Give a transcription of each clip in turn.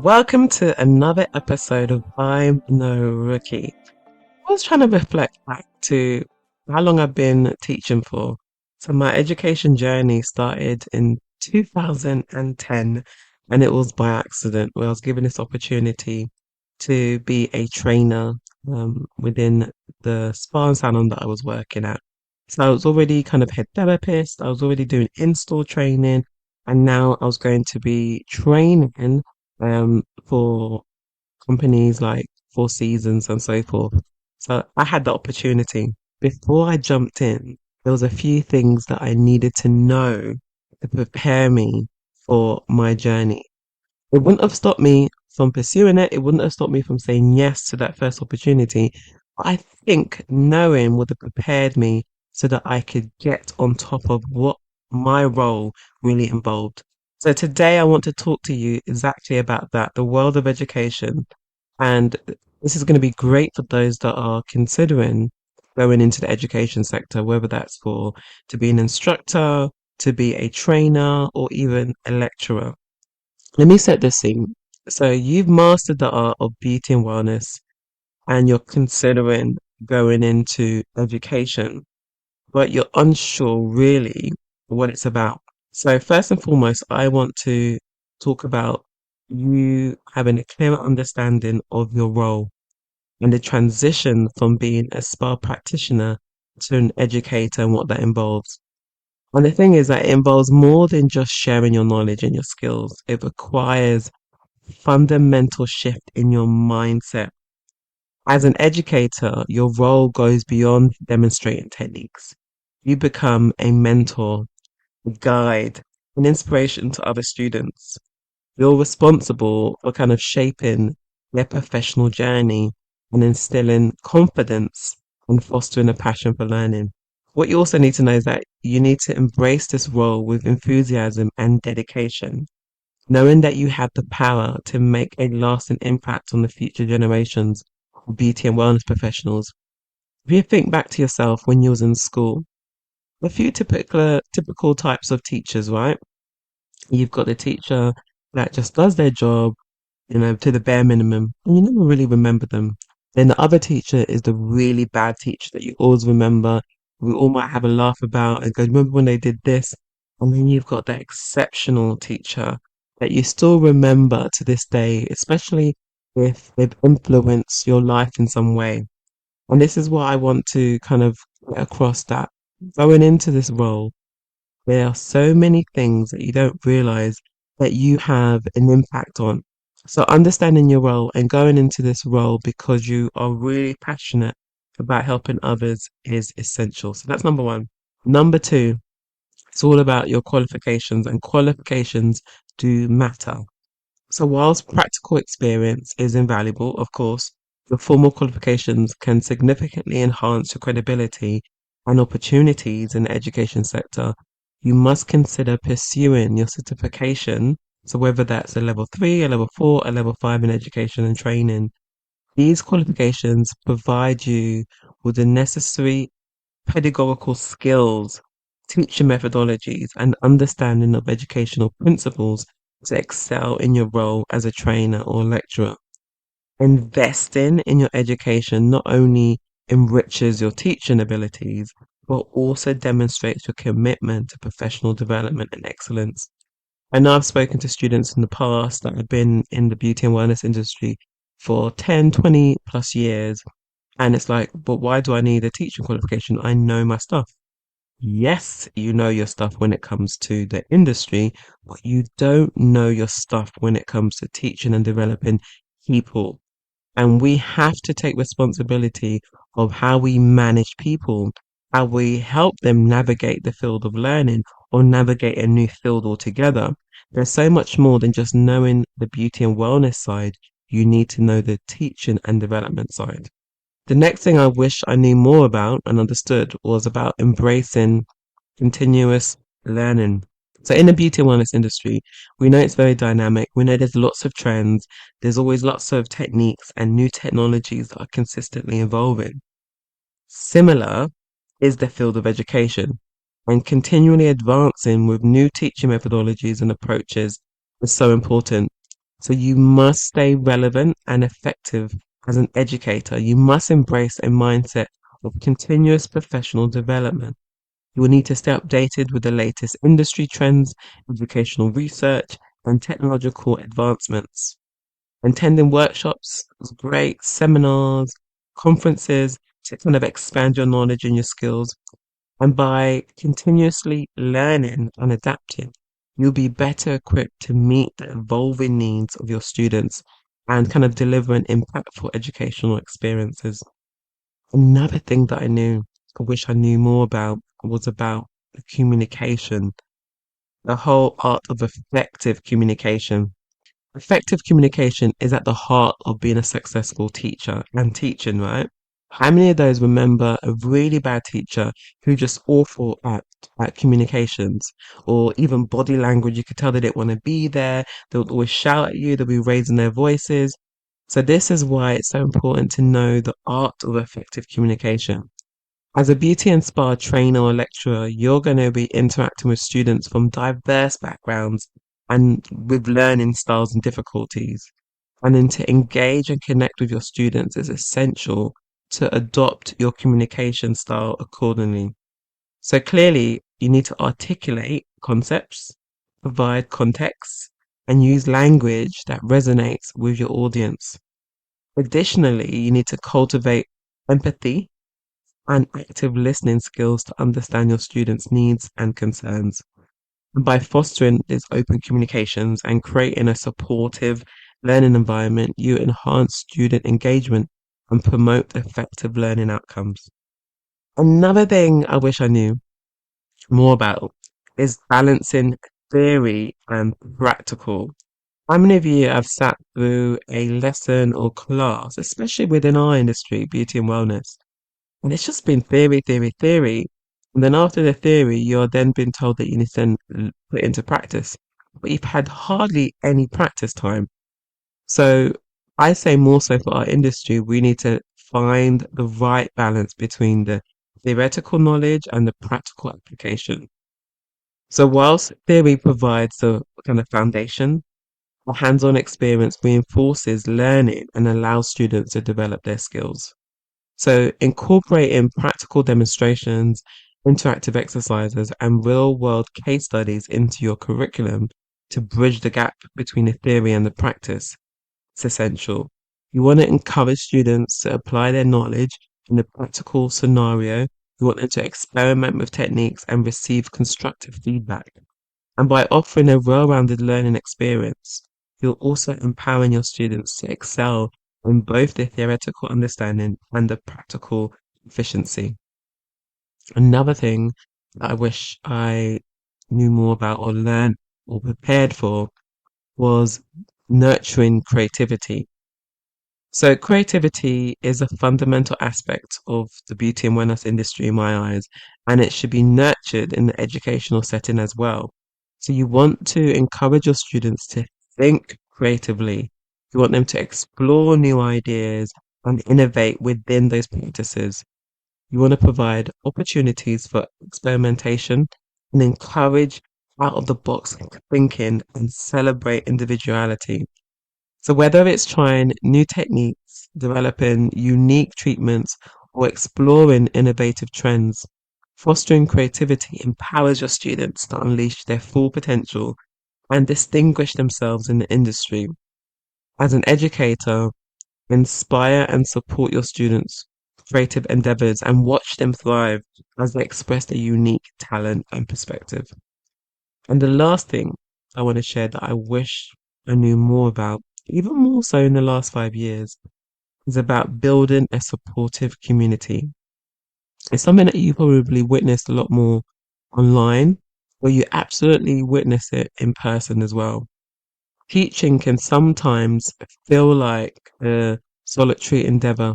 Welcome to another episode of I'm No Rookie. I was trying to reflect back to how long I've been teaching for. So my education journey started in 2010, and it was by accident where I was given this opportunity to be a trainer within the spa and salon that I was working at. So I was already kind of head therapist. I was already doing in-store training, and now I was going to be training for companies like Four Seasons and so forth. So I had the opportunity. Before I jumped in, there was a few things that I needed to know to prepare me for my journey. It wouldn't have stopped me from pursuing it. It wouldn't have stopped me from saying yes to that first opportunity. But I think knowing would have prepared me so that I could get on top of what my role really involved. So today I want to talk to you exactly about that, the world of education. And this is going to be great for those that are considering going into the education sector, whether that's for to be an instructor, to be a trainer, or even a lecturer. Let me set the scene. So you've mastered the art of beauty and wellness, and you're considering going into education, but you're unsure really what it's about. So first and foremost, I want to talk about you having a clearer understanding of your role and the transition from being a spa practitioner to an educator and what that involves. And the thing is that it involves more than just sharing your knowledge and your skills. It requires fundamental shift in your mindset. As an educator, your role goes beyond demonstrating techniques. You become a mentor, a guide, an inspiration to other students. You're responsible for kind of shaping their professional journey and instilling confidence and fostering a passion for learning. What you also need to know is that you need to embrace this role with enthusiasm and dedication, knowing that you have the power to make a lasting impact on the future generations of beauty and wellness professionals. If you think back to yourself when you was in school, a few typical types of teachers, right? You've got the teacher that just does their job, to the bare minimum, and you never really remember them. Then the other teacher is the really bad teacher that you always remember. We all might have a laugh about and go, remember when they did this? And then you've got that exceptional teacher that you still remember to this day, especially if they've influenced your life in some way. And this is what I want to kind of get across, that going into this role, there are so many things that you don't realize that you have an impact on. So understanding your role and going into this role because you are really passionate about helping others is essential. So that's number one. Number two, it's all about your qualifications, and qualifications do matter. So whilst practical experience is invaluable, of course, your formal qualifications can significantly enhance your credibility and opportunities in the education sector. You must consider pursuing your certification. So whether that's a level three, a level four, a level five in education and training, these qualifications provide you with the necessary pedagogical skills, teaching methodologies, and understanding of educational principles to excel in your role as a trainer or lecturer. Investing in your education not only enriches your teaching abilities, but also demonstrates your commitment to professional development and excellence. I know I've spoken to students in the past that have been in the beauty and wellness industry for 10, 20 plus years. And it's like, but why do I need a teaching qualification? I know my stuff. Yes, you know your stuff when it comes to the industry, but you don't know your stuff when it comes to teaching and developing people. And we have to take responsibility of how we manage people, how we help them navigate the field of learning or navigate a new field altogether. There's so much more than just knowing the beauty and wellness side. You need to know the teaching and development side. The next thing I wish I knew more about and understood was about embracing continuous learning. So in the beauty and wellness industry, we know it's very dynamic. We know there's lots of trends. There's always lots of techniques and new technologies that are consistently evolving. Similar is the field of education, and continually advancing with new teaching methodologies and approaches is so important. So you must stay relevant and effective as an educator. You must embrace a mindset of continuous professional development. You will need to stay updated with the latest industry trends, educational research, and technological advancements. Attending workshops is great, seminars, conferences to kind of expand your knowledge and your skills. And by continuously learning and adapting, you'll be better equipped to meet the evolving needs of your students and kind of delivering impactful educational experiences. Another thing that I wish I knew more about, was about the communication, the whole art of effective communication. Effective communication is at the heart of being a successful teacher and teaching, right? How many of those remember a really bad teacher who just awful at communications or even body language? You could tell they didn't want to be there. They would always shout at you. They'll be raising their voices. So this is why it's so important to know the art of effective communication. As a beauty and spa trainer or lecturer, you're going to be interacting with students from diverse backgrounds and with learning styles and difficulties. And then to engage and connect with your students is essential to adopt your communication style accordingly. So clearly, you need to articulate concepts, provide context, and use language that resonates with your audience. Additionally, you need to cultivate empathy and active listening skills to understand your students' needs and concerns. And by fostering these open communications and creating a supportive learning environment, you enhance student engagement and promote effective learning outcomes. Another thing I wish I knew more about is balancing theory and practical. How many of you have sat through a lesson or class, especially within our industry, beauty and wellness, and it's just been theory, theory, theory. And then after the theory, you're then being told that you need to then put it into practice. But you've had hardly any practice time. So I say more so for our industry, we need to find the right balance between the theoretical knowledge and the practical application. So whilst theory provides the kind of foundation, the hands-on experience reinforces learning and allows students to develop their skills. So incorporating practical demonstrations, interactive exercises, and real-world case studies into your curriculum to bridge the gap between the theory and the practice is essential. You want to encourage students to apply their knowledge in a practical scenario. You want them to experiment with techniques and receive constructive feedback. And by offering a well-rounded learning experience, you're also empowering your students to excel in both the theoretical understanding and the practical efficiency. Another thing that I wish I knew more about or learned or prepared for was nurturing creativity. So creativity is a fundamental aspect of the beauty and wellness industry in my eyes, and it should be nurtured in the educational setting as well. So you want to encourage your students to think creatively. You want them to explore new ideas and innovate within those practices. You want to provide opportunities for experimentation and encourage out of the box thinking and celebrate individuality. So whether it's trying new techniques, developing unique treatments, or exploring innovative trends, fostering creativity empowers your students to unleash their full potential and distinguish themselves in the industry. As an educator, inspire and support your students' creative endeavors and watch them thrive as they express their unique talent and perspective. And the last thing I want to share that I wish I knew more about, even more so in the last 5 years, is about building a supportive community. It's something that you probably witnessed a lot more online, where you absolutely witness it in person as well. Teaching can sometimes feel like a solitary endeavor.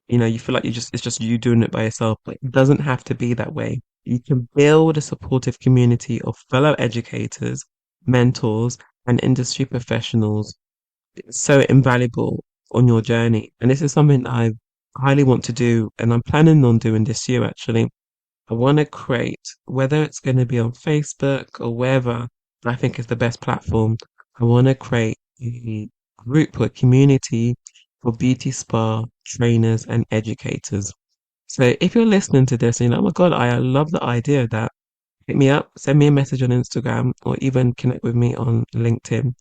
You know, you feel like it's just you doing it by yourself, but it doesn't have to be that way. You can build a supportive community of fellow educators, mentors, and industry professionals. It's so invaluable on your journey. And this is something that I highly want to do, and I'm planning on doing this year actually. I want to create, whether it's going to be on Facebook or wherever I think is the best platform, I want to create a group or community for beauty spa trainers and educators. So if you're listening to this and you're like, oh my God, I love the idea of that, hit me up, send me a message on Instagram, or even connect with me on LinkedIn.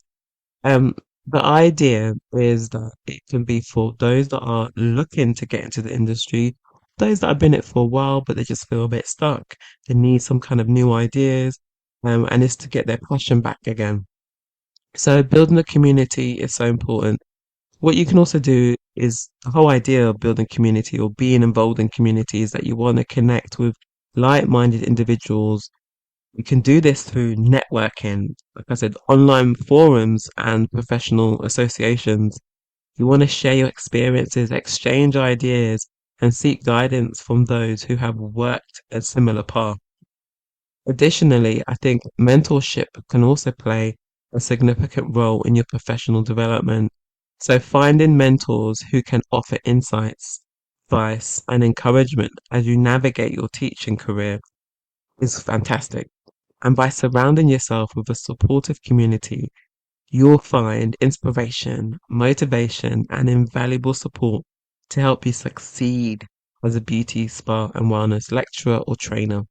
Um, the idea is that it can be for those that are looking to get into the industry, those that have been in it for a while, but they just feel a bit stuck. They need some kind of new ideas, and it's to get their passion back again. So building a community is so important. What you can also do is the whole idea of building community or being involved in community is that you want to connect with like-minded individuals. You can do this through networking, like I said, online forums and professional associations. You want to share your experiences, exchange ideas, and seek guidance from those who have worked a similar path. Additionally, I think mentorship can also play a significant role in your professional development. So finding mentors who can offer insights, advice, and encouragement as you navigate your teaching career is fantastic. And by surrounding yourself with a supportive community, you'll find inspiration, motivation, and invaluable support to help you succeed as a beauty, spa, and wellness lecturer or trainer.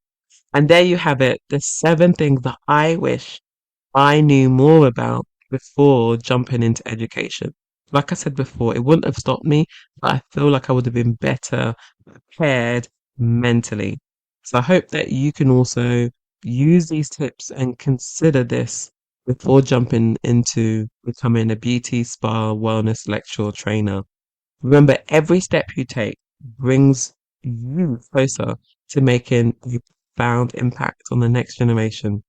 And there you have it, the 7 things that I wish I knew more about before jumping into education. Like I said before, it wouldn't have stopped me, but I feel like I would have been better prepared mentally. So I hope that you can also use these tips and consider this before jumping into becoming a beauty, spa, wellness lecturer or trainer. Remember, every step you take brings you closer to making a profound impact on the next generation.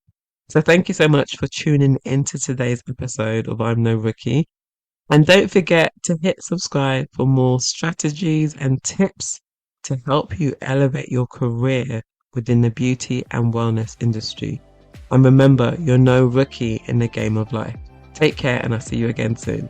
So thank you so much for tuning into today's episode of I'm No Rookie. And don't forget to hit subscribe for more strategies and tips to help you elevate your career within the beauty and wellness industry. And remember, you're no rookie in the game of life. Take care, and I'll see you again soon.